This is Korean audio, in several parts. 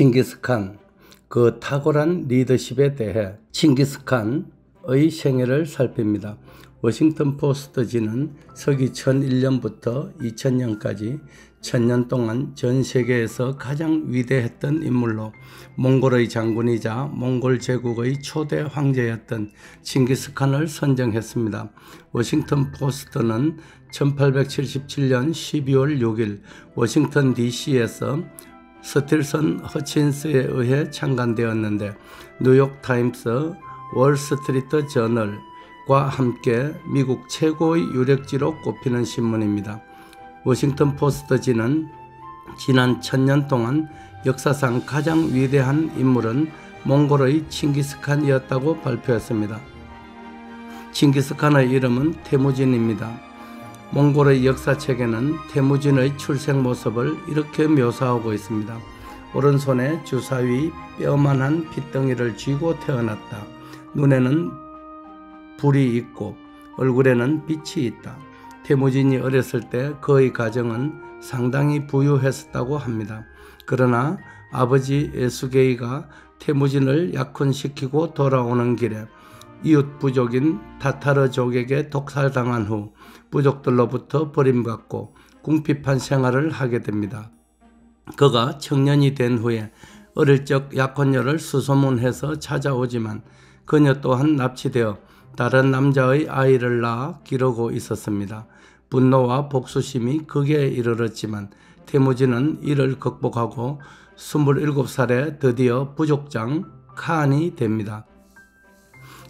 칭기스칸, 그 탁월한 리더십에 대해 칭기스칸의 생애를 살핍니다. 워싱턴 포스트지는 서기 1001년부터 2000년까지 1000년 동안 전 세계에서 가장 위대했던 인물로 몽골의 장군이자 몽골 제국의 초대 황제였던 칭기스칸을 선정했습니다. 워싱턴 포스트는 1877년 12월 6일 워싱턴 DC에서 스틸슨 허친스에 의해 창간되었는데 뉴욕 타임스, 월스트리트 저널과 함께 미국 최고의 유력지로 꼽히는 신문입니다. 워싱턴 포스트지는 지난 1000년 동안 역사상 가장 위대한 인물은 몽골의 칭기스칸이었다고 발표했습니다. 칭기스칸의 이름은 태무진입니다. 몽골의 역사책에는 태무진의 출생 모습을 이렇게 묘사하고 있습니다. 오른손에 주사위 뼈만한 핏덩이를 쥐고 태어났다. 눈에는 불이 있고 얼굴에는 빛이 있다. 태무진이 어렸을 때 그의 가정은 상당히 부유했었다고 합니다. 그러나 아버지 에수게이가 태무진을 약혼시키고 돌아오는 길에 이웃 부족인 타타르족에게 독살당한 후 부족들로부터 버림받고 궁핍한 생활을 하게 됩니다. 그가 청년이 된 후에 어릴 적 약혼녀를 수소문해서 찾아오지만 그녀 또한 납치되어 다른 남자의 아이를 낳아 기르고 있었습니다. 분노와 복수심이 극에 이르렀지만 태무진은 이를 극복하고 27살에 드디어 부족장 칸이 됩니다.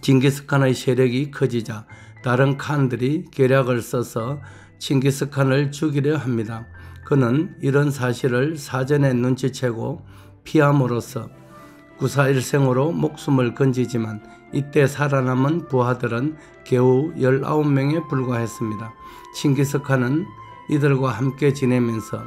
칭기스칸의 세력이 커지자 다른 칸들이 계략을 써서 칭기스칸을 죽이려 합니다. 그는 이런 사실을 사전에 눈치채고 피함으로써 구사일생으로 목숨을 건지지만 이때 살아남은 부하들은 겨우 19명에 불과했습니다. 칭기스칸은 이들과 함께 지내면서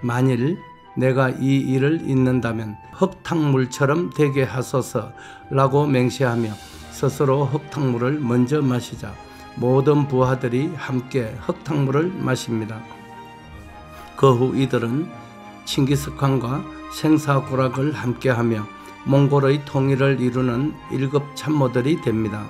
만일 내가 이 일을 잇는다면 흙탕물처럼 되게 하소서라고 맹세하며 스스로 흙탕물을 먼저 마시자 모든 부하들이 함께 흙탕물을 마십니다. 그 후 이들은 칭기스칸과 생사구락을 함께하며 몽골의 통일을 이루는 1급 참모들이 됩니다.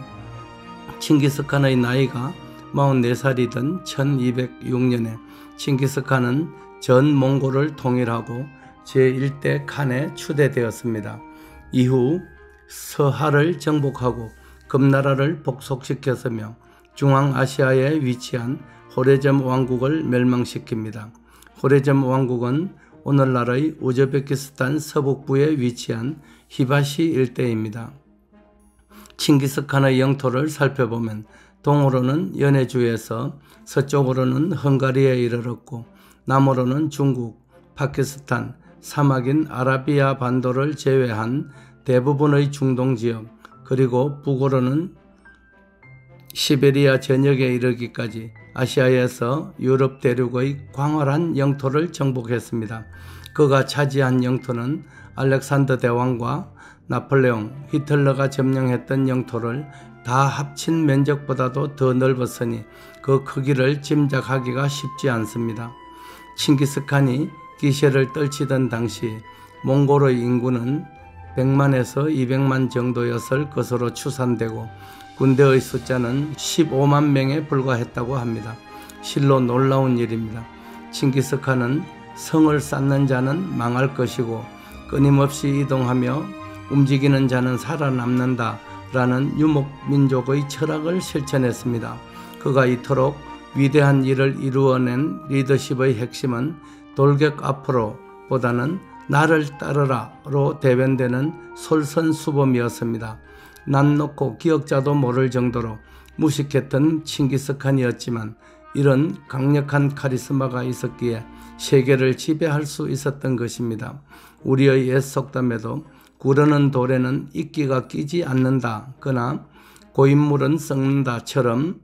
칭기스칸의 나이가 44살이던 1206년에 칭기스칸은 전 몽골을 통일하고 제1대 칸에 추대되었습니다. 이후 서하를 정복하고 금나라를 복속시켰으며 중앙아시아에 위치한 호레점 왕국을 멸망시킵니다. 호레점 왕국은 오늘날의 우즈베키스탄 서북부에 위치한 히바시 일대입니다. 칭기스칸의 영토를 살펴보면 동으로는 연해주에서 서쪽으로는 헝가리에 이르렀고 남으로는 중국, 파키스탄, 사막인 아라비아 반도를 제외한 대부분의 중동지역, 그리고 북으로는 시베리아 전역에 이르기까지 아시아에서 유럽 대륙의 광활한 영토를 정복했습니다. 그가 차지한 영토는 알렉산더 대왕과 나폴레옹, 히틀러가 점령했던 영토를 다 합친 면적보다도 더 넓었으니 그 크기를 짐작하기가 쉽지 않습니다. 칭기스칸이 기세를 떨치던 당시 몽골의 인구는 100만에서 200만 정도였을 것으로 추산되고 군대의 숫자는 15만 명에 불과했다고 합니다. 실로 놀라운 일입니다. 칭기스칸은 성을 쌓는 자는 망할 것이고 끊임없이 이동하며 움직이는 자는 살아남는다 라는 유목민족의 철학을 실천했습니다. 그가 이토록 위대한 일을 이루어낸 리더십의 핵심은 돌격 앞으로 보다는 나를 따르라로 대변되는 솔선수범이었습니다. 남 놓고 기억자도 모를 정도로 무식했던 칭기스칸이었지만 이런 강력한 카리스마가 있었기에 세계를 지배할 수 있었던 것입니다. 우리의 옛 속담에도 구르는 돌에는 이끼가 끼지 않는다 그나 고인물은 썩는다처럼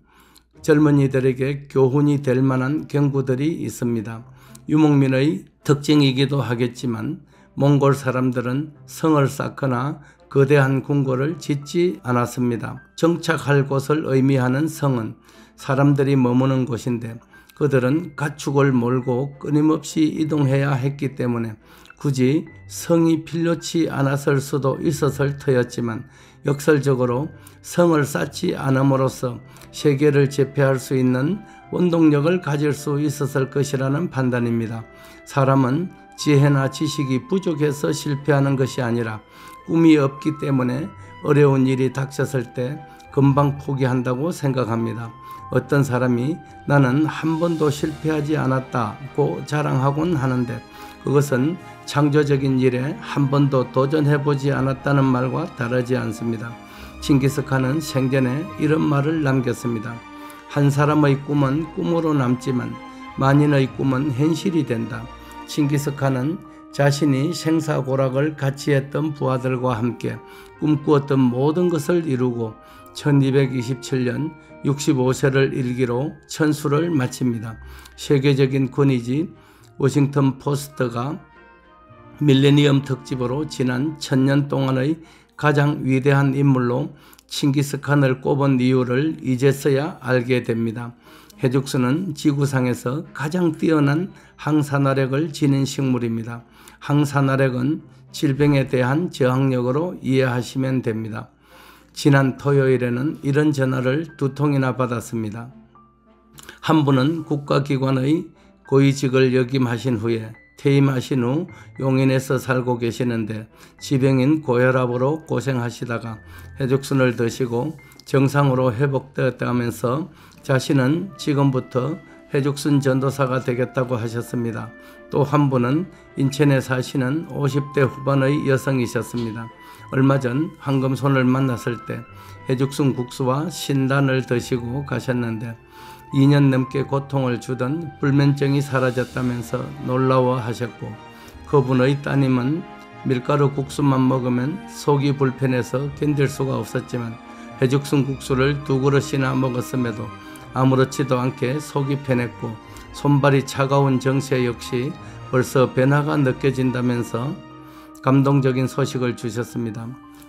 젊은이들에게 교훈이 될 만한 경구들이 있습니다. 유목민의 특징이기도 하겠지만 몽골 사람들은 성을 쌓거나 거대한 궁궐을 짓지 않았습니다. 정착할 곳을 의미하는 성은 사람들이 머무는 곳인데 그들은 가축을 몰고 끊임없이 이동해야 했기 때문에 굳이 성이 필요치 않았을 수도 있었을 터였지만 역설적으로 성을 쌓지 않음으로써 세계를 제패할 수 있는 원동력을 가질 수 있었을 것이라는 판단입니다. 사람은 지혜나 지식이 부족해서 실패하는 것이 아니라 꿈이 없기 때문에 어려운 일이 닥쳤을 때 금방 포기한다고 생각합니다. 어떤 사람이 나는 한 번도 실패하지 않았다고 자랑하곤 하는데 그것은 창조적인 일에 한 번도 도전해보지 않았다는 말과 다르지 않습니다. 칭기스칸은 생전에 이런 말을 남겼습니다. 한 사람의 꿈은 꿈으로 남지만 만인의 꿈은 현실이 된다. 칭기스칸은 자신이 생사고락을 같이 했던 부하들과 함께 꿈꾸었던 모든 것을 이루고 1227년 65세를 일기로 천수를 마칩니다. 세계적인 권위지 워싱턴 포스트가 밀레니엄 특집으로 지난 1000년 동안의 가장 위대한 인물로 칭기스칸을 꼽은 이유를 이제서야 알게 됩니다. 해죽수는 지구상에서 가장 뛰어난 항산화력을 지닌 식물입니다. 항산화력은 질병에 대한 저항력으로 이해하시면 됩니다. 지난 토요일에는 이런 전화를 2통이나 받았습니다. 한 분은 국가기관의 고위직을 역임하신 후에 퇴임하신 후 용인에서 살고 계시는데 지병인 고혈압으로 고생하시다가 해죽순을 드시고 정상으로 회복되었다면서 자신은 지금부터 해죽순 전도사가 되겠다고 하셨습니다. 또 한 분은 인천에 사시는 50대 후반의 여성이셨습니다. 얼마 전 황금손을 만났을 때 해죽순 국수와 신단을 드시고 가셨는데 2년 넘게 고통을 주던 불면증이 사라졌다면서 놀라워하셨고 그분의 따님은 밀가루 국수만 먹으면 속이 불편해서 견딜 수가 없었지만 해죽순 국수를 2그릇이나 먹었음에도 아무렇지도 않게 속이 편했고 손발이 차가운 정세 역시 벌써 변화가 느껴진다면서 감동적인 소식을 주셨습니다.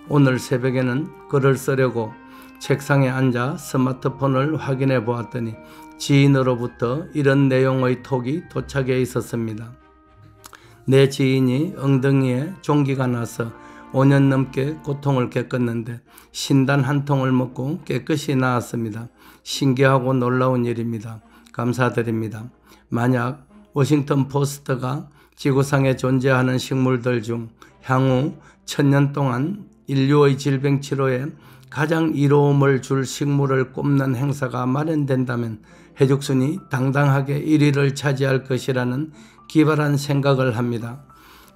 오늘 새벽에는 글을 쓰려고 책상에 앉아 스마트폰을 확인해 보았더니 지인으로부터 이런 내용의 톡이 도착해 있었습니다. 내 지인이 엉덩이에 종기가 나서 5년 넘게 고통을 겪었는데 신단 한 통을 먹고 깨끗이 나았습니다. 신기하고 놀라운 일입니다. 감사드립니다. 만약 워싱턴 포스트가 지구상에 존재하는 식물들 중 향후 1000년 동안 인류의 질병 치료에 가장 이로움을 줄 식물을 꼽는 행사가 마련된다면 해죽순이 당당하게 1위를 차지할 것이라는 기발한 생각을 합니다.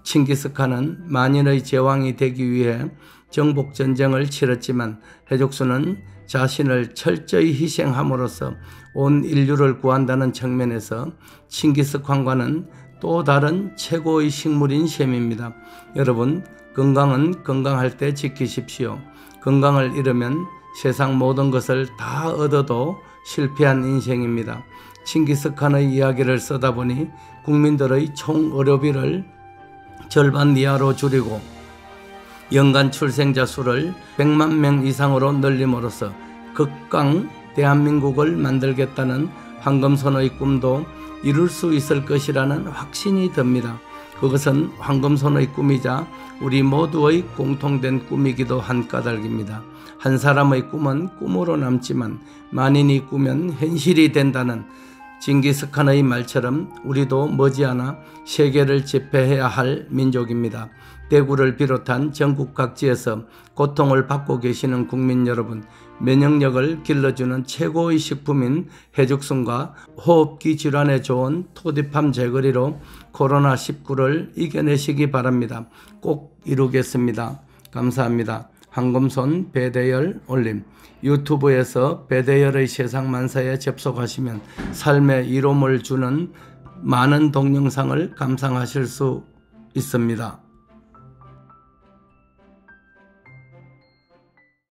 칭기스칸은 만인의 제왕이 되기 위해 정복전쟁을 치렀지만 해죽순은 자신을 철저히 희생함으로써 온 인류를 구한다는 측면에서 칭기스칸과는 또 다른 최고의 식물인 셈입니다. 여러분, 건강은 건강할 때 지키십시오. 건강을 잃으면 세상 모든 것을 다 얻어도 실패한 인생입니다. 칭기스칸의 이야기를 쓰다 보니 국민들의 총 의료비를 절반 이하로 줄이고 연간 출생자 수를 100만 명 이상으로 늘림으로써 극강 대한민국을 만들겠다는 황금손의 꿈도 이룰 수 있을 것이라는 확신이 듭니다. 그것은 황금손의 꿈이자 우리 모두의 공통된 꿈이기도 한 까닭입니다. 한 사람의 꿈은 꿈으로 남지만 만인이 꾸면 현실이 된다는 칭기스칸의 말처럼 우리도 머지않아 세계를 제패해야 할 민족입니다. 대구를 비롯한 전국 각지에서 고통을 받고 계시는 국민 여러분, 면역력을 길러주는 최고의 식품인 해죽순과 호흡기 질환에 좋은 토디팜 제거리로 코로나19를 이겨내시기 바랍니다. 꼭 이루겠습니다. 감사합니다. 황금손 배대열 올림. 유튜브에서 배대열의 세상만사에 접속하시면 삶의 이로움을 주는 많은 동영상을 감상하실 수 있습니다.